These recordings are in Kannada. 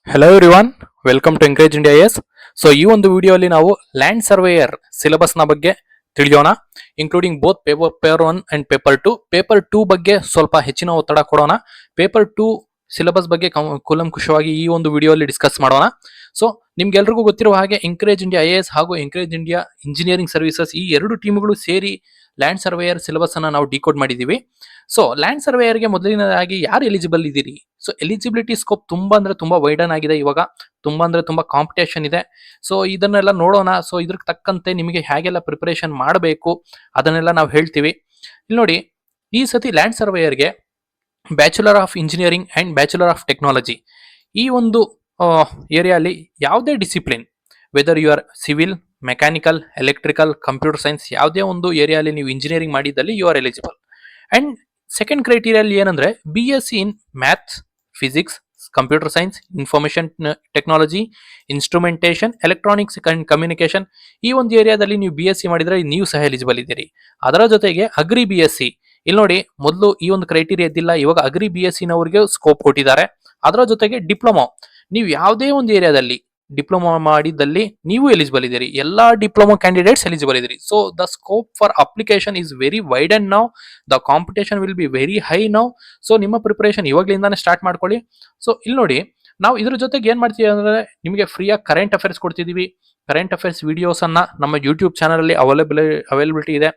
Hello everyone, welcome to Encourage India IAS. So ಈ ಒಂದು ವಿಡಿಯೋಲಿ ನಾವು ಲ್ಯಾಂಡ್ ಸರ್ವೇಯರ್ ಸಿಲೆಬಸ್ ನ ಬಗ್ಗೆ ತಿಳಿಯೋಣ, including both paper 1 and paper 2. Paper 2 ಬಗ್ಗೆ ಸ್ವಲ್ಪ ಹೆಚ್ಚಿನ ಒತ್ತಡ ಕೊಡೋಣ. ಪೇಪರ್ 2 ಸಿಲೆಬಸ್ ಬಗ್ಗೆ ಕೂಲಂಕುಷವಾಗಿ ಈ ಒಂದು ವಿಡಿಯೋಲಿ ಡಿಸ್ಕಸ್ ಮಾಡೋಣ. ಸೊ ನಿಮ್ಗೆಲ್ರಿಗೂ ಗೊತ್ತಿರುವ ಹಾಗೆ ಎಂಕರೇಜ್ ಇಂಡಿಯಾ IAS ಹಾಗೂ ಎಂಕರೇಜ್ ಇಂಡಿಯಾ ಇಂಜಿನಿಯರಿಂಗ್ ಸರ್ವಿಸಸ್ ಈ ಎರಡು ಟೀಮ್ಗಳು ಸೇರಿ ಲ್ಯಾಂಡ್ ಸರ್ವೇಯರ್ ಸಿಲೆಬಸ್ ಅನ್ನ ನಾವು ಡಿಕೋಡ್ ಮಾಡಿದೀವಿ. ಸೊ ಲ್ಯಾಂಡ್ ಸರ್ವೇಯರ್ಗೆ ಮೊದಲಿನದಾಗಿ ಯಾರು ಎಲಿಜಿಬಲ್ ಇದ್ದೀರಿ? ಸೊ ಎಲಿಜಿಬಿಲಿಟಿ ಸ್ಕೋಪ್ ತುಂಬಾ ಅಂದ್ರೆ ತುಂಬಾ ವೈಡನ್ ಆಗಿದೆ. ಇವಾಗ ತುಂಬಾ ಅಂದ್ರೆ ತುಂಬಾ ಕಾಂಪಿಟೇಷನ್ ಇದೆ. ಸೊ ಇದನ್ನೆಲ್ಲ ನೋಡೋಣ. ಸೊ ಇದ್ರ ತಕ್ಕಂತೆ ನಿಮಗೆ ಹೇಗೆಲ್ಲ ಪ್ರಿಪರೇಷನ್ ಮಾಡಬೇಕು ಅದನ್ನೆಲ್ಲ ನಾವು ಹೇಳ್ತೀವಿ. ಇಲ್ಲಿ ನೋಡಿ, ಈ ಸತಿ ಲ್ಯಾಂಡ್ ಸರ್ವೇಯರ್ಗೆ bachelor of engineering and bachelor of technology ಈ ಒಂದು ಏರಿಯಾಲಿ ಯಾವುದೇ discipline, whether you are civil, mechanical, electrical, computer science, ಯಾವುದೇ ಒಂದು ಏರಿಯಾಲಿ ನೀವು ಇಂಜಿನಿಯರಿಂಗ್ ಮಾಡಿದಲ್ಲಿ you are eligible. And second ಕ್ರೈಟೀರಿಯಲ್ಲಿ ಏನಂದ್ರೆ BSc in maths, physics, computer science, information technology, instrumentation, electronics and communication ಈ ಒಂದು ಏರಿಯಾದಲ್ಲಿ ನೀವು BSc ಮಾಡಿದ್ರೆ ನೀವು ಸಹ ಎಲಿಜಿಬಲ್ ಇದ್ದೀರಿ. ಅದರ ಜೊತೆಗೆ ಅಗ್ರಿ BSc, ಇಲ್ಲಿ ನೋಡಿ, ಮೊದಲು ಈ ಒಂದು ಕ್ರೈಟೀರಿಯಾ ಇದ್ದಿಲ್ಲ, ಇವಾಗ ಅಗ್ರಿ BSc ನವರಿಗೆ ಸ್ಕೋಪ್ ಕೊಟ್ಟಿದ್ದಾರೆ. ಅದರ ಜೊತೆಗೆ ಡಿಪ್ಲೊಮಾ, ನೀವು ಯಾವುದೇ ಒಂದು ಏರಿಯಾದಲ್ಲಿ ಡಿಪ್ಲೊಮಾ ಮಾಡಿದಲ್ಲಿ ನೀವು ಎಲಿಜಿಬಲ್ ಇದ್ದೀರಿ. ಎಲ್ಲಾ ಡಿಪ್ಲೊಮಾ ಕ್ಯಾಂಡಿಡೇಟ್ಸ್ ಎಲಿಜಿಬಲ್ ಇದ್ದೀರಿ. So the scope for application is very wide and now the competition will be very high now. So ನಿಮ್ಮ ಪ್ರಿಪರೇಷನ್ ಇವಾಗಲಿಂದಾನೇ ಸ್ಟಾರ್ಟ್ ಮಾಡ್ಕೊಳ್ಳಿ. ಸೊ ಇಲ್ಲಿ ನೋಡಿ, ನಾವು ಇದ್ರ ಜೊತೆಗೆ ಏನ್ ಮಾಡ್ತೀವಿ ಅಂದ್ರೆ ನಿಮಗೆ ಫ್ರೀಯಾಗಿ ಕರೆಂಟ್ ಅಫೇರ್ಸ್ ಕೊಡ್ತಿದೀವಿ. ಕರೆಂಟ್ ಅಫೇರ್ಸ್ ವಿಡಿಯೋಸ್ ಅನ್ನ ನಮ್ಮ ಯೂಟ್ಯೂಬ್ ಚಾನಲ್ ಅಲ್ಲಿ ಅವೈಲಬಿಲಿಟಿ ಇದೆ.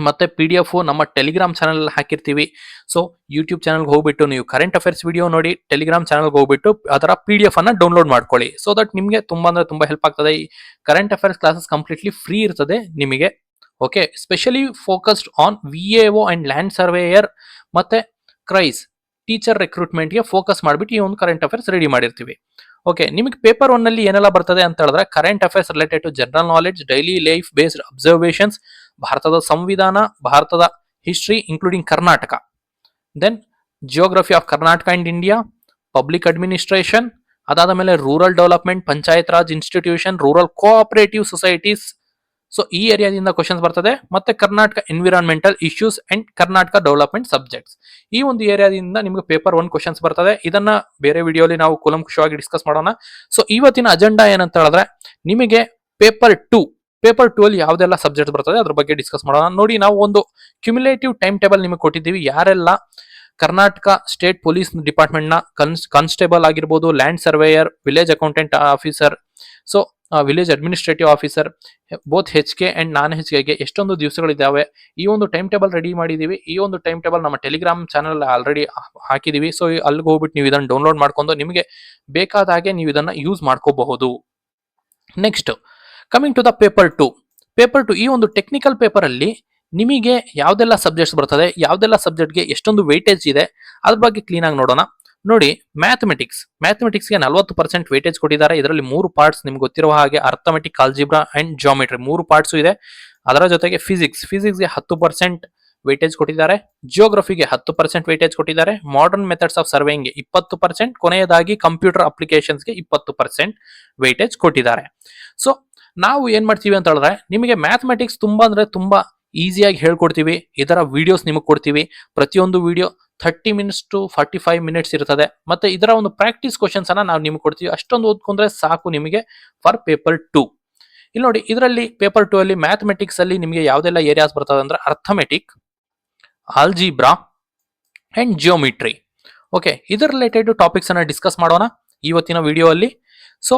ಮತ್ತೆ PDF ನಮ್ಮ ಟೆಲಿಗ್ರಾಮ್ ಚಾನಲ್ ಹಾಕಿರ್ತೀವಿ. ಸೊ ಯೂಟ್ಯೂಬ್ ಚಾನಲ್ಗೆ ಹೋಗ್ಬಿಟ್ಟು ನೀವು ಕರೆಂಟ್ ಅಫೇರ್ಸ್ ವಿಡಿಯೋ ನೋಡಿ, ಟೆಲಿಗ್ರಾಮ್ ಚಾನಲ್ಗೆ ಹೋಗ್ಬಿಟ್ಟು ಅದರ PDF ಅನ್ನ ಡೌನ್ಲೋಡ್ ಮಾಡ್ಕೊಳ್ಳಿ. ಸೊ ದಟ್ ನಿಮಗೆ ತುಂಬಾ ಅಂದ್ರೆ ತುಂಬಾ ಹೆಲ್ಪ್ ಆಗ್ತದೆ. ಈ current affairs classes completely free ಇರ್ತದೆ ನಿಮಗೆ. Okay, specially focused on VAO and land surveyor ಮತ್ತೆ ಕ್ರೈಸ್ ಟೀಚರ್ ರಿಕ್ರೂಟ್ಮೆಂಟ್ಗೆ ಫೋಕಸ್ ಮಾಡಿಬಿಟ್ಟು ಈ ಒಂದು ಕರೆಂಟ್ ಅಫೇರ್ಸ್ ರೆಡಿ ಮಾಡಿರ್ತೀವಿ. ಓಕೆ, ನಿಮಗೆ ಪೇಪರ್ 1 ನಲ್ಲಿ ಏನೆಲ್ಲ ಬರ್ತದೆ ಅಂತ ಹೇಳಿದ್ರೆ, current affairs related to general knowledge, daily life based observations, ಭಾರತದ ಸಂವಿಧಾನ, ಭಾರತದ history including Karnataka, then geography of Karnataka and India, public administration, ಅದಾದ ಮೇಲೆ rural development, Panchayat Raj institution, rural cooperative societies. So ಈ ಏರಿಯಾದಿಂದ ಕ್ವಶನ್ಸ್ ಬರ್ತದೆ. ಮತ್ತೆ Karnataka environmental issues and Karnataka development subjects ಈ ಒಂದು ಏರಿಯಾದಿಂದ ನಿಮಗೆ ಪೇಪರ್ 1 ಕ್ವಶನ್ಸ್ ಬರ್ತದೆ. ಇದನ್ನ ಬೇರೆ ವಿಡಿಯೋಲಿ ನಾವು ಕೂಲಂಕುಷವಾಗಿ ಡಿಸ್ಕಸ್ ಮಾಡೋಣ. ಸೊ ಇವತ್ತಿನ ಅಜೆಂಡಾ ಏನಂತ ಹೇಳಿದ್ರೆ, ನಿಮಗೆ ಪೇಪರ್ 2 ಅಲ್ಲಿ ಯಾವ್ದೆಲ್ಲ ಸಬ್ಜೆಕ್ಟ್ ಬರ್ತದೆ ಅದ್ರ ಬಗ್ಗೆ ಡಿಸ್ಕಸ್ ಮಾಡೋಣ. ನೋಡಿ, ನಾವು ಒಂದು ಕ್ಯುಮ್ಯುಲೇಟಿವ್ ಟೈಮ್ ಟೇಬಲ್ ನಿಮಗೆ ಕೊಟ್ಟಿದ್ದೀವಿ. ಯಾರೆಲ್ಲ ಕರ್ನಾಟಕ ಸ್ಟೇಟ್ ಪೊಲೀಸ್ ಡಿಪಾರ್ಟ್ಮೆಂಟ್ ನ ಕಾನ್ಸ್ಟೇಬಲ್ ಆಗಿರ್ಬೋದು, land surveyor, village accountant officer, so village administrative officer, both HK and non HK ಎಷ್ಟೊಂದು ದಿವಸಗಳಿದ್ದಾವೆ. ಈ ಒಂದು ಟೈಮ್ ಟೇಬಲ್ ರೆಡಿ ಮಾಡಿದೀವಿ. ಈ ಒಂದು ಟೈಮ್ ಟೇಬಲ್ ನಮ್ಮ ಟೆಲಿಗ್ರಾಮ್ ಚಾನಲ್ ಆಲ್ರೆಡಿ ಹಾಕಿದೀವಿ. ಸೊ ಅಲ್ಲಿಗೆ ಹೋಗ್ಬಿಟ್ಟು ನೀವು ಇದನ್ನು ಡೌನ್ಲೋಡ್ ಮಾಡ್ಕೊಂಡು ನಿಮಗೆ ಬೇಕಾದ ಹಾಗೆ ನೀವು ಇದನ್ನ ಯೂಸ್ ಮಾಡ್ಕೋಬಹುದು. Next, coming to the paper 2 ಈ ಒಂದು ಟೆಕ್ನಿಕಲ್ ಪೇಪರ್ ಅಲ್ಲಿ ನಿಮಗೆ ಯಾವ್ದೆಲ್ಲ ಸಬ್ಜೆಕ್ಟ್ಸ್ ಬರ್ತದೆ, ಯಾವ್ದೆಲ್ಲ ಸಬ್ಜೆಕ್ಟ್ಗೆ ಎಷ್ಟೊಂದು ವೇಟೇಜ್ ಇದೆ ಅದ್ರ ಬಗ್ಗೆ ಕ್ಲೀನ್ ಆಗಿ ನೋಡೋಣ. ನೋಡಿ, ಮ್ಯಾಥಮೆಟಿಕ್ಸ್ಗೆ 40% ವೇಟೇಜ್ ಕೊಟ್ಟಿದ್ದಾರೆ. ಇದರಲ್ಲಿ 3 ಪಾರ್ಟ್ಸ್ ನಿಮ್ಗೆ ಗೊತ್ತಿರುವ ಹಾಗೆ arithmetic, algebra and geometry 3 parts ಇದೆ. ಅದರ ಜೊತೆಗೆ ಫಿಸಿಕ್ಸ್ಗೆ 10% ವೇಟೇಜ್ ಕೊಟ್ಟಿದ್ದಾರೆ. ಜಿಯೋಗ್ರಫಿಗೆ 10% ವೇಟೇಜ್ ಕೊಟ್ಟಿದ್ದಾರೆ. ಮಾಡರ್ನ್ ಮೆಥಡ್ಸ್ ಆಫ್ ಸರ್ವೇಯಿಂಗ್ಗೆ 20%, ಕೊನೆಯದಾಗಿ ಕಂಪ್ಯೂಟರ್ ಅಪ್ಲಿಕೇಶನ್ಸ್ಗೆ 20% ವೇಟೇಜ್ ಕೊಟ್ಟಿದ್ದಾರೆ. ಸೊ ನಾವು ಏನ್ ಮಾಡ್ತೀವಿ ಅಂತ ಹೇಳಿದ್ರೆ, ನಿಮಗೆ ಮ್ಯಾಥಮೆಟಿಕ್ಸ್ ತುಂಬಾ ಅಂದ್ರೆ ತುಂಬಾ ಈಸಿಯಾಗಿ ಹೇಳ್ಕೊಡ್ತೀವಿ. ಇದರ ವಿಡಿಯೋಸ್ ನಿಮಗೆ ಕೊಡ್ತೀವಿ. ಪ್ರತಿಯೊಂದು ವಿಡಿಯೋ 30 ಮಿನಿಟ್ಸ್ ಟು 45 ಮಿನಿಟ್ಸ್ ಇರ್ತದೆ. ಮತ್ತೆ ಇದರ ಒಂದು ಪ್ರಾಕ್ಟೀಸ್ ಕ್ವಶನ್ಸ್ ಅನ್ನ ನಾವು ನಿಮ್ಗೆ ಕೊಡ್ತೀವಿ. ಅಷ್ಟೊಂದು ಓದ್ಕೊಂಡ್ರೆ ಸಾಕು ನಿಮಗೆ ಫಾರ್ ಪೇಪರ್ 2. ಇಲ್ಲಿ ನೋಡಿ, ಇದರಲ್ಲಿ ಪೇಪರ್ 2 ಅಲ್ಲಿ ಮ್ಯಾಥಮೆಟಿಕ್ಸ್ ಅಲ್ಲಿ ನಿಮಗೆ ಯಾವ್ದೆಲ್ಲ ಏರಿಯಾಸ್ ಬರ್ತದೆ ಅಂದ್ರೆ arithmetic, algebra and geometry. Okay, ಇದರ ರಿಲೇಟೆಡ್ ಟಾಪಿಕ್ಸ್ ಅನ್ನ ಡಿಸ್ಕಸ್ ಮಾಡೋಣ ಇವತ್ತಿನ ವಿಡಿಯೋ ಅಲ್ಲಿ. So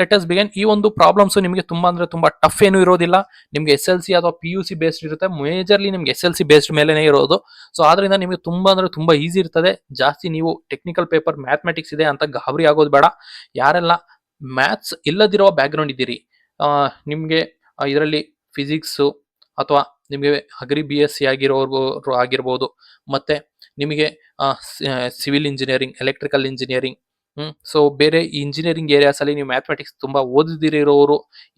let us begin. ಈ ಒಂದು ಪ್ರಾಬ್ಲಮ್ಸ್ ನಿಮಗೆ ತುಂಬಾ ಅಂದ್ರೆ ತುಂಬಾ ಟಫ್ ಏನು ಇರೋದಿಲ್ಲ. ನಿಮ್ಗೆ SLC ಅಥವಾ PUC ಬೇಸ್ಡ್ ಇರುತ್ತೆ. ಮೇಜರ್ಲಿ ನಿಮ್ಗೆ SLC ಬೇಸ್ಡ್ ಮೇಲೆನೇ ಇರೋದು. ಸೊ ಆದ್ರಿಂದ ನಿಮಗೆ ತುಂಬಾ ಅಂದ್ರೆ ತುಂಬಾ ಈಸಿ ಇರ್ತದೆ. ಜಾಸ್ತಿ ನೀವು ಟೆಕ್ನಿಕಲ್ ಪೇಪರ್ ಮ್ಯಾಥಮೆಟಿಕ್ಸ್ ಇದೆ ಅಂತ ಗಾಬರಿ ಆಗೋದು ಬೇಡ. ಯಾರೆಲ್ಲ ಮ್ಯಾಥ್ಸ್ ಇಲ್ಲದಿರೋ ಬ್ಯಾಕ್ ಗ್ರೌಂಡ್ ಇದ್ದೀರಿ, ನಿಮ್ಗೆ ಇದರಲ್ಲಿ ಫಿಸಿಕ್ಸ್ ಅಥವಾ ನಿಮಗೆ ಅಗ್ರಿ BSc ಆಗಿರೋರು ಆಗಿರ್ಬೋದು, ಮತ್ತೆ ನಿಮಗೆ civil engineering, electrical engineering, so ಬೇರೆ ಇಂಜಿನಿಯರಿಂಗ್ ಏರಿಯಾಸ್ ಅಲ್ಲಿ ನೀವು ಮ್ಯಾಥಮೆಟಿಕ್ಸ್ ತುಂಬಾ ಓದಿದಿರೋರು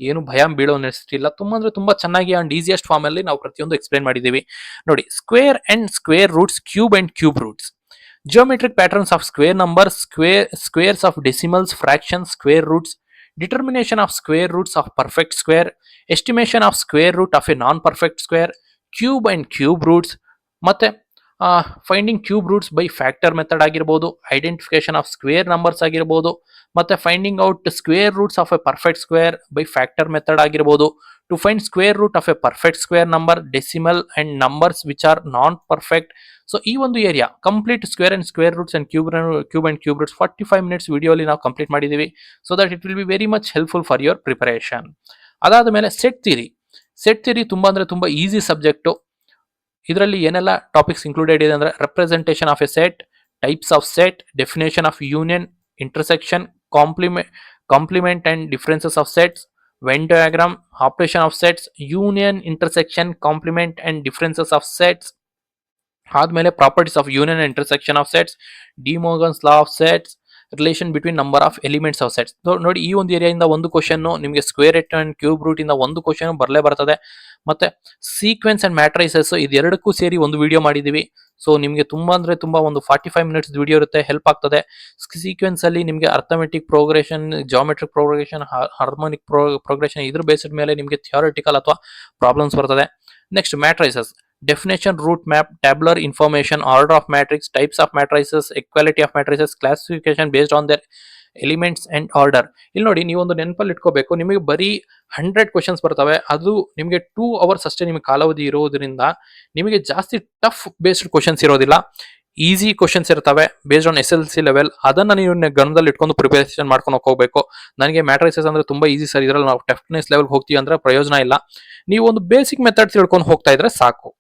ಏನು ಭಯ ಬೀಳೋ ನೆಸಿಟಿ ತುಂಬಾ ಅಂದ್ರೆ ತುಂಬಾ ಚೆನ್ನಾಗಿ ಅಂಡ್ ಈಸಿಯೆಸ್ಟ್ ಫಾರ್ಮ್ ಅಲ್ಲಿ ನಾವು ಪ್ರತಿಯೊಂದು ಎಕ್ಸ್ಪ್ಲೈನ್ ಮಾಡಿದೀವಿ. ನೋಡಿ, square and square roots, cube and cube roots, geometric patterns of square number, squares of decimals, fractions, square roots, determination of square roots of perfect square, estimation of square root of a non perfect square, cube and cube roots, ಮತ್ತೆ finding cube roots by factor method ಆಗಿರ್ಬೋದು, ಐಡೆಂಟಿಫಿಕೇಶನ್ ಆಫ್ ಸ್ಕ್ವೇರ್ ನಂಬರ್ಸ್ ಆಗಿರ್ಬೋದು, ಮತ್ತೆ finding out square roots of a perfect square by factor method ಆಗಿರ್ಬೋದು, to find square root of a perfect square number, decimal and numbers which are non perfect. So ಈ ಒಂದು area complete square and square roots and cube and cube roots 45 minutes ವಿಡಿಯೋಲಿ ನಾವು ಕಂಪ್ಲೀಟ್ ಮಾಡಿದ್ದೀವಿ. So that it will be very much helpful for your preparation. ಅದಾದ ಮೇಲೆ ಸೆಟ್ ಥಿಯರಿ ತುಂಬಾ ಅಂದ್ರೆ ತುಂಬಾ ಈಸಿ ಸಬ್ಜೆಕ್ಟ್. ಇದರಲ್ಲಿ ಏನೆಲ್ಲ ಟಾಪಿಕ್ಸ್ ಇನ್ಕ್ಲೂಡೆಡ್ ಇದೆ ಅಂದ್ರೆ representation of a set, types of set, definition of union, intersection, complement and differences of sets, Venn diagram, operation of sets, union, intersection, complement and differences of sets. ಆದ್ಮೇಲೆ properties of union and intersection of sets, De Morgan's law of sets, relation between number of elements of sets. ನೋಡಿ ಈ ಒಂದು ಏರಿಯಾದಿಂದ ಒಂದು ಕ್ವಶನ್ ನಿಮಗೆ square root and cube root ಇಂದ ಒಂದು ಕ್ವಶನ್ ಬರಲೇ ಬರ್ತದೆ. ಮತ್ತೆ ಸೀಕ್ವೆನ್ಸ್ ಅಂಡ್ ಮ್ಯಾಟ್ರೈಸಸ್ ಇದೆರಡಕ್ಕೂ ಸೇರಿ ಒಂದು ವಿಡಿಯೋ ಮಾಡಿದೀವಿ. ಸೊ ನಿಮಗೆ ತುಂಬಾ ಅಂದ್ರೆ ತುಂಬಾ ಒಂದು 45 ಮಿನಿಟ್ಸ್ ವಿಡಿಯೋ ಇರುತ್ತೆ, ಹೆಲ್ಪ್ ಆಗ್ತದೆ. ಸೀಕ್ವೆನ್ಸ್ ಅಲ್ಲಿ ನಿಮಗೆ arithmetic progression, geometric progression, harmonic progression ಇದ್ರ ಬೇಸ್ಡ್ ಮೇಲೆ ನಿಮಗೆ ಥಿಯರಿಟಿಕಲ್ ಅಥವಾ ಪ್ರಾಬ್ಲಮ್ಸ್ ಬರ್ತದೆ. Next ಮ್ಯಾಟ್ರೈಸಸ್, definition, route map, tabular information, order of matrix, types of ಮ್ಯಾಟ್ರೈಸಸ್, equality of ಮ್ಯಾಟ್ರೈಸಸ್, classification based on there elements and order. ಇಲ್ಲಿ ನೋಡಿ ನೀವೊಂದು ನೆನಪಲ್ಲಿ ಇಟ್ಕೋಬೇಕು, ನಿಮಗೆ ಬರೀ 100 ಕ್ವಶನ್ಸ್ ಬರ್ತವೆ. ಅದು ನಿಮಗೆ 2 ಅವರ್ಸ್ ಅಷ್ಟೇ ನಿಮಗೆ ಕಾಲಾವಧಿ ಇರೋದ್ರಿಂದ ನಿಮಗೆ ಜಾಸ್ತಿ ಟಫ್ ಬೇಸ್ಡ್ ಕ್ವಶನ್ಸ್ ಇರೋದಿಲ್ಲ, ಈಸಿ ಕ್ವಶನ್ಸ್ ಇರ್ತವೆ ಬೇಸ್ಡ್ ಆನ್ SLC ಲೆವೆಲ್. ಅದನ್ನ ನೀವು ಗಮನದಲ್ಲಿ ಇಟ್ಕೊಂಡು ಪ್ರಿಪರೇಷನ್ ಮಾಡ್ಕೊಂಡು ಹೋಗಬೇಕು. ನನಗೆ ಮ್ಯಾಟ್ರೈಸಸ್ ಅಂದ್ರೆ ತುಂಬಾ ಈಸಿ ಸರ್, ಇದರಲ್ಲಿ ನಾವು ಟಫ್ನೆಸ್ ಲೆವೆಲ್ ಹೋಗ್ತೀವಿ ಅಂದ್ರೆ ಪ್ರಯೋಜನ ಇಲ್ಲ. ನೀವು ಒಂದು ಬೇಸಿಕ್ ಮೆಥಡ್ ತಿಳ್ಕೊಂಡು ಹೋಗ್ತಾ ಇದ್ರೆ ಸಾಕು.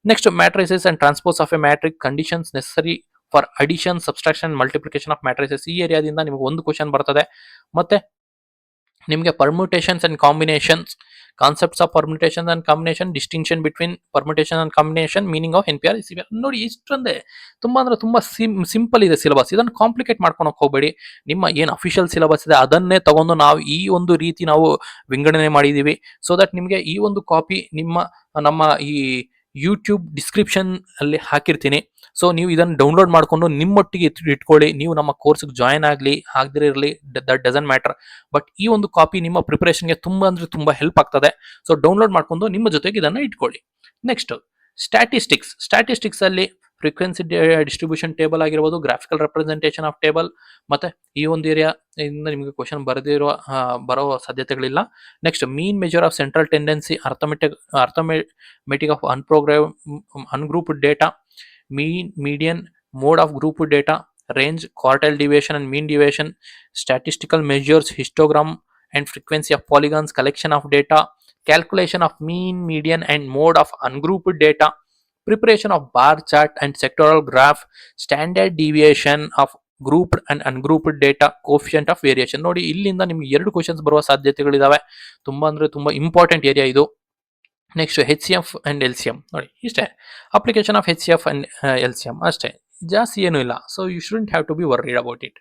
Next matrices and transpose of a matrix, conditions necessary for addition, subtraction, multiplication of matrices. ಈ ಏರಿಯಾದಿಂದ ನಿಮಗೆ ಒಂದು ಕ್ವಶನ್ ಬರ್ತದೆ. ಮತ್ತೆ ನಿಮಗೆ permutations and combinations, concepts of permutation and combination, distinction between permutation and combination, meaning of NPR, CPR. ನೋಡಿ ಇಷ್ಟೊಂದೇ, ತುಂಬಾ ಅಂದ್ರೆ ತುಂಬಾ ಸಿಂಪಲ್ ಇದೆ ಸಿಲೆಬಸ್. ಇದನ್ನು ಕಾಂಪ್ಲಿಕೇಟ್ ಮಾಡ್ಕೊಳಕ್ ಹೋಗಬೇಡಿ. ನಿಮ್ಮ ಏನು ಅಫಿಷಿಯಲ್ ಸಿಲೆಬಸ್ ಇದೆ ಅದನ್ನೇ ತಗೊಂಡು ನಾವು ಈ ಒಂದು ರೀತಿ ನಾವು ವಿಂಗಡಣೆ ಮಾಡಿದೀವಿ. ಸೊ ದಟ್ ನಿಮಗೆ ಈ ಒಂದು ಕಾಪಿ ನಮ್ಮ ಈ ಯೂಟ್ಯೂಬ್ ಡಿಸ್ಕ್ರಿಪ್ಷನ್ ಅಲ್ಲಿ ಹಾಕಿರ್ತೀನಿ. ಸೊ ನೀವು ಇದನ್ನು ಡೌನ್ಲೋಡ್ ಮಾಡ್ಕೊಂಡು ನಿಮ್ಮೊಟ್ಟಿಗೆ ಇಟ್ಕೊಳ್ಳಿ. ನೀವು ನಮ್ಮ ಕೋರ್ಸ್ಗೆ ಜಾಯ್ನ್ ಆಗಲಿ ಆಗದಿರಲಿ, ದಟ್ ಡಸಂಟ್ ಮ್ಯಾಟರ್. ಬಟ್ ಈ ಒಂದು ಕಾಪಿ ನಿಮ್ಮ ಪ್ರಿಪರೇಷನ್ಗೆ ತುಂಬಾ ಅಂದ್ರೆ ತುಂಬಾ ಹೆಲ್ಪ್ ಆಗ್ತದೆ. ಸೊ ಡೌನ್ಲೋಡ್ ಮಾಡ್ಕೊಂಡು ನಿಮ್ಮ ಜೊತೆಗೆ ಇದನ್ನ ಇಟ್ಕೊಳ್ಳಿ. ನೆಕ್ಸ್ಟ್ ಸ್ಟ್ಯಾಟಿಸ್ಟಿಕ್ಸ್ ಅಲ್ಲಿ ಫ್ರೀಕ್ವೆನ್ಸಿ ಡಿಸ್ಟ್ರಿಬ್ಯೂಷನ್ ಟೇಬಲ್ ಆಗಿರ್ಬೋದು, ಗ್ರಾಫಿಕಲ್ ರೆಪ್ರೆಸೆಂಟೇಷನ್ ಆಫ್ ಟೇಬಲ್. ಮತ್ತೆ ಈ ಒಂದು ಏರಿಯಾ ಇಂದ ನಿಮಗೆ ಕ್ವಶನ್ ಬರೋ ಸಾಧ್ಯತೆಗಳಿಲ್ಲ. Next mean measure of central tendency, arithmetic of ungrouped data, mean, median, mode of grouped data, range, quartile deviation and mean deviation, statistical measures, histogram and frequency of polygons, collection of data, calculation of mean, median and mode of ungrouped data, preparation of bar chart and sectoral graph, standard deviation of grouped and ungrouped data, coefficient of variation. ನೋಡಿ ಇಲ್ಲಿಂದ ನಿಮ್ಗೆ 2 ಕ್ವಶನ್ಸ್ ಬರುವ ಸಾಧ್ಯತೆಗಳಿದಾವೆ. ತುಂಬಾ ಅಂದ್ರೆ ತುಂಬಾ ಇಂಪಾರ್ಟೆಂಟ್ ಏರಿಯಾ ಇದು. ನೆಕ್ಸ್ಟ್ HCF ಅಂಡ್ LCM ನೋಡಿ ಇಷ್ಟೇ, application of HCF and LCM ಅಷ್ಟೇ, ಜಾಸ್ತಿ ಏನೂ ಇಲ್ಲ. So you shouldn't have to be worried about it.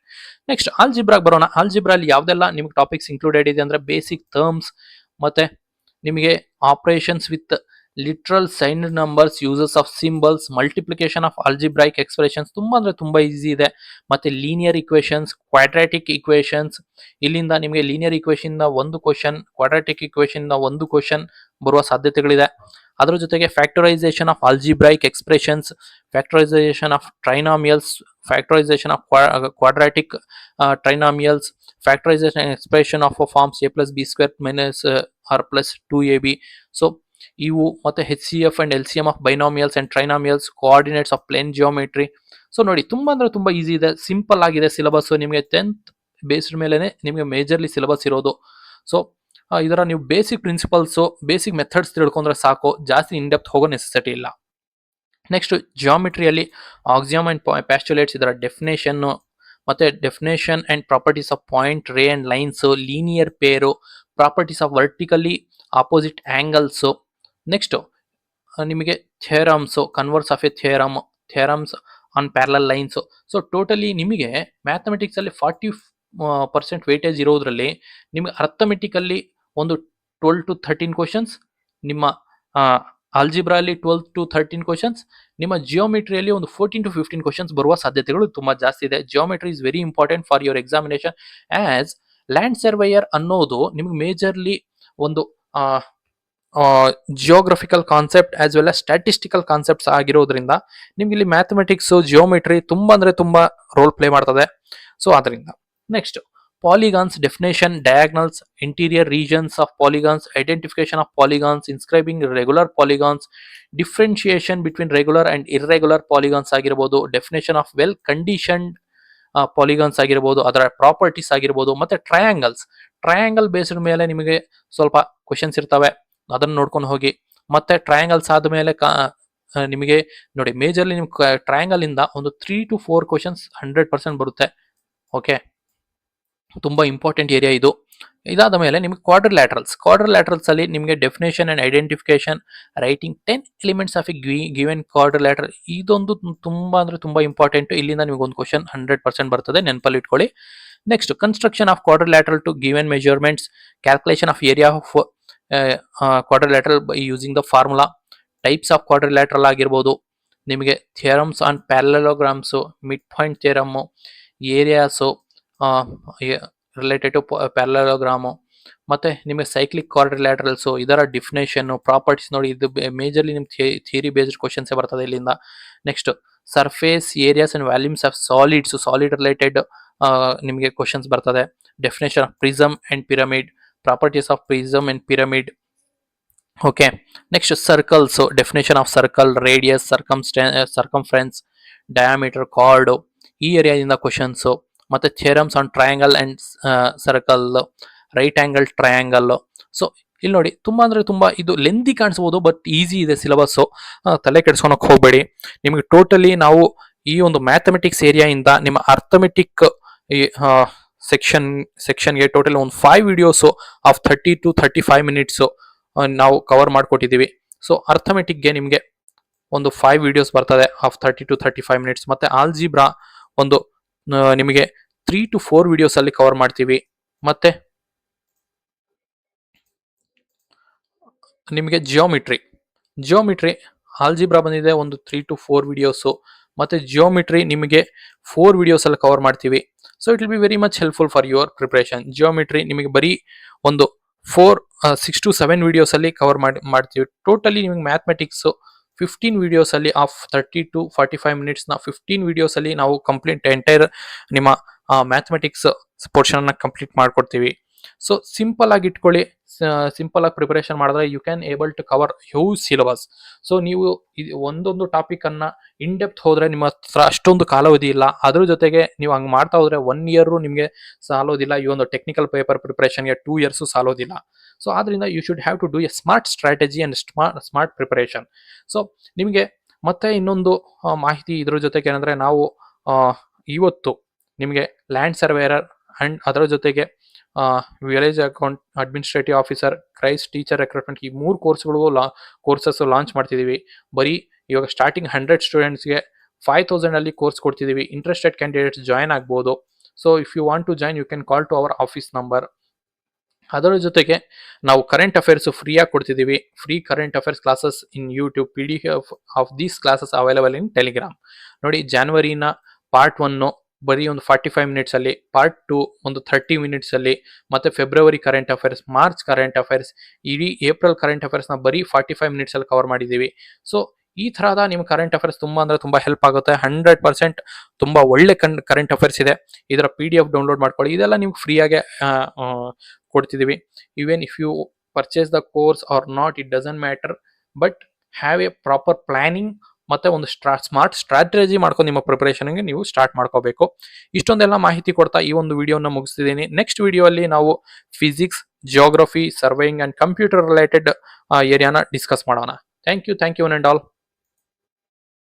Next ಆಲ್ಜಿಬ್ರಾಗೆ ಬರೋಣ. ಆಲ್ಜಿಬ್ರಲ್ಲಿ ಯಾವ್ದೆಲ್ಲ ನಿಮ್ಗೆ ಟಾಪಿಕ್ಸ್ ಇನ್ಕ್ಲೂಡೆಡ್ ಇದೆ ಅಂದ್ರೆ ಬೇಸಿಕ್ ಟರ್ಮ್ಸ್, ಮತ್ತೆ ನಿಮಗೆ operations with literal sign numbers, uses of symbols, multiplication of algebraic expressions ತುಂಬಾ ಅಂದ್ರೆ ತುಂಬಾ ಈಸಿ ಇದೆ. ಮತ್ತೆ ಲೀನಿಯರ್ ಇಕ್ವೇಶನ್ಸ್, ಕ್ವಾಡ್ರಾಟಿಕ್ ಇಕ್ವೇಶನ್ಸ್, ಇಲ್ಲಿಂದ ನಿಮಗೆ ಲೀನಿಯರ್ ಇಕ್ವೇಶನ್ ಒಂದು ಕ್ವಶನ್, ಕ್ವಾಡ್ರಾಟಿಕ್ ಇಕ್ವೇಶನ್ ಒಂದು ಕ್ವಶನ್ ಬರುವ ಸಾಧ್ಯತೆಗಳಿದೆ. ಅದರ ಜೊತೆಗೆ factorisation of algebraic expressions, factorisation of trinomials, factorisation of quadratic trinomials, factorisation expression of forms a+b² r+2ab. So ಇವು ಮತ್ತೆ HCF and LCM of binomials and trinomials, coordinates of plane geometry. So ನೋಡಿ ತುಂಬಾ ಅಂದ್ರೆ ತುಂಬಾ ಈಸಿ ಇದೆ, ಸಿಂಪಲ್ ಆಗಿದೆ ಸಿಲೆಬಸ್. ನಿಮಗೆ 10th ಬೇಸ್ಡ್ ಮೇಲೆ ನಿಮಗೆ ಮೇಜರ್ಲಿ ಸಿಲೆಬಸ್ ಇರೋದು. ಸೊ ಇದರ ನೀವು ಬೇಸಿಕ್ ಪ್ರಿನ್ಸಿಪಲ್ಸು, ಬೇಸಿಕ್ ಮೆಥಡ್ಸ್ ತಿಳ್ಕೊಂಡ್ರೆ ಸಾಕು, ಜಾಸ್ತಿ ಇನ್ ಡೆಪ್ತ್ ಹೋಗೋ ನೆಸೆಸಿಟಿ ಇಲ್ಲ. ನೆಕ್ಸ್ಟ್ ಜಿಯೋಮೆಟ್ರಿಯಲ್ಲಿ ಆಕ್ಸಿಯಮ್ ಅಂಡ್ ಪ್ಯಾಸ್ಟುಲೇಟ್ಸ್, ಇದರ ಡೆಫಿನೇಷನ್, ಮತ್ತೆ definition and properties of point, ray and lines, linear pair, properties of vertically opposite angles. Next ನಿಮಗೆ theorems, converse of a theorems on parallel lines. So totally ನಿಮಗೆ ಮ್ಯಾಥಮೆಟಿಕ್ಸ್ ಅಲ್ಲಿ 40% ವೇಟೇಜ್ ಇರೋದ್ರಲ್ಲಿ ನಿಮಗೆ ಅರ್ಥಮೆಟಿಕಲ್ಲಿ ಒಂದು 12 to 13 ಕ್ವಶನ್ಸ್, ನಿಮ್ಮ ಆಲ್ಜಿಬ್ರಾ ಅಲ್ಲಿ 12 to 13 ಕ್ವಶನ್ಸ್, ನಿಮ್ಮ ಜಿಯೋಮೆಟ್ರಿಯಲ್ಲಿ ಒಂದು 14 to 15 ಕ್ವಶನ್ಸ್ ಬರುವ ಸಾಧ್ಯತೆಗಳು ತುಂಬಾ ಜಾಸ್ತಿ ಇದೆ. Geometry is very important for your examination. As land surveyor ಅನ್ನೋದು ನಿಮ್ಗೆ ಮೇಜರ್ಲಿ ಒಂದು geographical concept as well as statistical concepts ಆಗಿರೋದ್ರಿಂದ ನಿಮ್ಗೆ ಇಲ್ಲಿ ಮ್ಯಾಥಮೆಟಿಕ್ಸ್ ಜಿಯೋಮೆಟ್ರಿ ತುಂಬಾ ಅಂದ್ರೆ ತುಂಬಾ ರೋಲ್ ಪ್ಲೇ ಮಾಡ್ತದೆ. ಸೊ ಅದರಿಂದ next polygons definition, diagonals, interior regions of polygons, identification of polygons, inscribing regular polygons, differentiation between regular and irregular polygons ಆಗಿರಬಹುದು, definition of well conditioned polygons ಆಗಿರ್ಬೋದು, ಅದರ ಪ್ರಾಪರ್ಟೀಸ್ ಆಗಿರ್ಬೋದು, ಮತ್ತೆ ಟ್ರಯಾಂಗಲ್ ಬೇಸ್ಡ್ ಮೇಲೆ ನಿಮಗೆ ಸ್ವಲ್ಪ ಕ್ವಶನ್ಸ್ ಇರ್ತವೆ, ಅದನ್ನ ನೋಡ್ಕೊಂಡು ಹೋಗಿ. ಮತ್ತೆ ಟ್ರಯಾಂಗಲ್ಸ್ ಆದ್ಮೇಲೆ ನಿಮಗೆ ನೋಡಿ ಮೇಜರ್ಲಿ ನಿಮ್ಗೆ ಟ್ರಯಾಂಗಲ್ ಇಂದ ಒಂದು 3 to 4 ಕ್ವಶನ್ಸ್ 100% ಬರುತ್ತೆ. ಓಕೆ, ತುಂಬಾ ಇಂಪಾರ್ಟೆಂಟ್ ಏರಿಯಾ ಇದು. ಇದಾದ ಮೇಲೆ ನಿಮಗೆ ಕ್ವಾಡ್ರಿಲ್ಯಾಟರಲ್ಸ್ ಅಲ್ಲಿ ನಿಮಗೆ definition and identification, writing 10 elements of a given quadrilateral, ಇದೊಂದು ತುಂಬಾ ಅಂದ್ರೆ ತುಂಬಾ ಇಂಪಾರ್ಟೆಂಟ್. ಇಲ್ಲಿಂದ ನಿಮಗೆ ಒಂದು ಕ್ವಶನ್ 100% ಬರ್ತದೆ, ನೆನಪಲ್ಲಿ ಇಟ್ಕೊಳ್ಳಿ. Next construction of quadrilateral to given measurements, calculation of area of quadrilateral by using the formula, types of quadrilateral ಆಗಿರ್ಬೋದು, ನಿಮಗೆ theorems on parallelograms, mid point theorem, areas related to parallelogram, ಮತ್ತೆ ನಿಮಗೆ ಸೈಕ್ಲಿಕ್ ಕ್ವಾಡ್ರಿಲ್ಯಾಟರಲ್ಸ್, ಇದರ ಡಿಫಿನೇಷನ್, ಪ್ರಾಪರ್ಟೀಸ್ ನೋಡಿ. ಇದು ಮೇಜರ್ಲಿ ನಿಮ್ಗೆ ಥಿಯರಿ ಬೇಸ್ಡ್ ಕ್ವಶನ್ಸ್ ಬರ್ತದೆ ಇಲ್ಲಿಂದ. Next surface areas and volumes of solid related ನಿಮಗೆ ಕ್ವಶನ್ಸ್ ಬರ್ತದೆ. Definition of prism and pyramid, properties of prism and pyramid. Okay, next circles, definition of circle, radius, circumference, diameter, card, ಈ ಏರಿಯಾದಿಂದ ಕ್ವಶನ್ಸ್. ಮತ್ತೆ theorems on triangle and circle, right angle triangle. So ಇಲ್ಲಿ ನೋಡಿ ತುಂಬಾ ಅಂದ್ರೆ ತುಂಬಾ ಇದು ಲೆಂದಿ ಕಾಣಿಸಬಹುದು, ಬಟ್ ಈಸಿ ಇದೆ ಸಿಲೆಬಸ್, ತಲೆ ಕೆಡ್ಸ್ಕೊಳಕ್ ಹೋಗ್ಬೇಡಿ. ನಿಮಗೆ ಟೋಟಲಿ ನಾವು ಈ ಒಂದು ಮ್ಯಾಥಮೆಟಿಕ್ಸ್ ಏರಿಯಾ ಇಂದ ನಿಮ್ಮ ಅರ್ಥಮೆಟಿಕ್ ಸೆಕ್ಷನ್ಗೆ ಟೋಟಲ್ ಒಂದು 5 ವಿಡಿಯೋಸ್ ಆಫ್ 30 to 35 ಮಿನಿಟ್ಸ್ ನಾವು ಕವರ್ ಮಾಡ್ಕೊಟ್ಟಿದ್ದೀವಿ. ಸೊ ಅರ್ಥಮೆಟಿಕ್ಗೆ ನಿಮಗೆ ಒಂದು 5 ವಿಡಿಯೋಸ್ ಬರ್ತದೆ ಆಫ್ 30 to 35 ಮಿನಿಟ್ಸ್. ಮತ್ತೆ ಆಲ್ಜಿಬ್ರಾ ಒಂದು ನಿಮಗೆ 3 to 4 ವಿಡಿಯೋಸ್ ಅಲ್ಲಿ ಕವರ್ ಮಾಡ್ತೀವಿ. ಮತ್ತೆ ನಿಮಗೆ ಜಿಯೋಮಿಟ್ರಿ ಆಲ್ಜಿಬ್ರಾ ಬಂದಿದೆ ಒಂದು 3 to 4 ವಿಡಿಯೋಸ್. ಮತ್ತೆ ಜಿಯೋಮಿಟ್ರಿ ನಿಮಗೆ 4 ವಿಡಿಯೋಸ್ ಅಲ್ಲಿ ಕವರ್ ಮಾಡ್ತೀವಿ. So it will be very much helpful for your preparation. Geometry ನಿಮಗೆ ಬರೀ ಒಂದು 6 to 7 ವಿಡಿಯೋಸ್ ಅಲ್ಲಿ ಕವರ್ ಮಾಡ್ತೀವಿ. ಟೋಟಲಿ ನಿಮಗೆ ಮ್ಯಾಥಮೆಟಿಕ್ಸ್ 15 ವಿಡಿಯೋಸ್ ಅಲ್ಲಿ ಆಫ್ 30 to 45 ಮಿನಿಟ್ಸ್ ನ 15 ವಿಡಿಯೋಸ್ ಅಲ್ಲಿ ನಾವು ಕಂಪ್ಲೀಟ್ ಎಂಟೈರ್ ನಿಮ್ಮ ಮ್ಯಾಥಮೆಟಿಕ್ಸ್ ಪೋರ್ಷನ್ ಅನ್ನ ಕಂಪ್ಲೀಟ್ ಮಾಡ್ಕೊಡ್ತೀವಿ. ಸೊ ಸಿಂಪಲ್ ಆಗಿ ಇಟ್ಕೊಳ್ಳಿ, ಸಿಂಪಲ್ ಆಗಿ ಪ್ರಿಪರೇಷನ್ ಮಾಡಿದ್ರೆ you can able to cover huge syllabus. So ನೀವು ಒಂದೊಂದು ಟಾಪಿಕ್ ಅನ್ನ ಇನ್ ಡೆಪ್ತ್ ಹೋದ್ರೆ ನಿಮ್ಮ ಹತ್ರ ಅಷ್ಟೊಂದು ಕಾಲಾವಧಿ ಇಲ್ಲ. ಅದ್ರ ಜೊತೆಗೆ ನೀವು ಹಂಗ್ ಮಾಡ್ತಾ ಹೋದ್ರೆ 1 ಇಯರ್ ನಿಮಗೆ ಸಾಲೋದಿಲ್ಲ. ಈ ಒಂದು ಟೆಕ್ನಿಕಲ್ ಪೇಪರ್ ಪ್ರಿಪರೇಷನ್ಗೆ 2 ಇಯರ್ಸ್ ಸಾಲೋದಿಲ್ಲ. ಸೊ ಆದ್ರಿಂದ you should have to do a smart strategy and smart preparation. So ನಿಮಗೆ ಮತ್ತೆ ಇನ್ನೊಂದು ಮಾಹಿತಿ ಇದ್ರ ಜೊತೆಗೆ ಏನಂದ್ರೆ, ನಾವು ಇವತ್ತು ನಿಮಗೆ ಲ್ಯಾಂಡ್ ಸರ್ವೇಯರ್ ಅಂಡ್ ಅದರ ಜೊತೆಗೆ village account administrative officer, Christ teacher recruitment, ಈ 3 ಕೋರ್ಸಸ್ ಲಾಂಚ್ ಮಾಡ್ತಿದೀವಿ. ಬರೀ ಇವಾಗ ಸ್ಟಾರ್ಟಿಂಗ್ 100 ಸ್ಟೂಡೆಂಟ್ಸ್ಗೆ 5,000 ಅಲ್ಲಿ ಕೋರ್ಸ್ ಕೊಡ್ತಿದೀವಿ. ಇಂಟ್ರೆಸ್ಟೆಡ್ ಕ್ಯಾಂಡಿಡೇಟ್ಸ್ ಜಾಯ್ನ್ ಆಗ್ಬೋದು. So if you want to join you can call to our office number. ಅದರ ಜೊತೆಗೆ ನಾವು ಕರೆಂಟ್ ಅಫೇರ್ಸ್ ಫ್ರೀ ಆಗಿ ಕೊಡ್ತಿದ್ದೀವಿ. Free current affairs classes in YouTube, PDF of these classes available in Telegram. ನೋಡಿ, ಜಾನ್ವರಿನ ಪಾರ್ಟ್ 1 ಬರೀ ಒಂದು 45 ಮಿನಿಟ್ಸ್ ಅಲ್ಲಿ, ಪಾರ್ಟ್ 2 ಒಂದು 30 ಮಿನಿಟ್ಸ್ ಅಲ್ಲಿ, ಮತ್ತೆ February current affairs, March current affairs, ಇಡೀ ಏಪ್ರಿಲ್ ಕರೆಂಟ್ ಅಫೇರ್ಸ್ ನ ಬರೀ 45 ಮಿನಿಟ್ಸ್ ಅಲ್ಲಿ ಕವರ್ ಮಾಡಿದ್ದೀವಿ. ಸೊ ಈ ತರಹದ ನಿಮ್ಮ ಕರೆಂಟ್ ಅಫೇರ್ಸ್ ತುಂಬಾ ಅಂದ್ರೆ ತುಂಬಾ ಹೆಲ್ಪ್ ಆಗುತ್ತೆ. 100% ತುಂಬಾ ಒಳ್ಳೆ ಕರೆಂಟ್ ಅಫೇರ್ಸ್ ಇದೆ. ಇದರ PDF ಡೌನ್ಲೋಡ್ ಮಾಡ್ಕೊಳ್ಳಿ. ಇದೆಲ್ಲ ನಿಮ್ಗೆ ಫ್ರೀ ಆಗಿ ಕೊಡ್ತಿದೀವಿ. Even if you purchase the course or not, it doesn't matter, but have a proper planning ಮತ್ತೆ ಒಂದು ಸ್ಮಾರ್ಟ್ ಸ್ಟ್ರಾಟಜಿ ಮಾಡ್ಕೊಂಡು ನಿಮ್ಮ ಪ್ರಿಪರೇಷನ್ಗೆ ನೀವು ಸ್ಟಾರ್ಟ್ ಮಾಡ್ಕೋಬೇಕು. ಇಷ್ಟೊಂದೆಲ್ಲ ಮಾಹಿತಿ ಕೊಡ್ತಾ ಈ ಒಂದು ವಿಡಿಯೋನ ಮುಗಿಸ್ತಿದ್ದೀನಿ. ನೆಕ್ಸ್ಟ್ ವಿಡಿಯೋ ಅಲ್ಲಿ ನಾವು physics, geography, surveying and computer related ಏರಿಯಾನ ಡಿಸ್ಕಸ್ ಮಾಡೋಣ. Thank you one and all.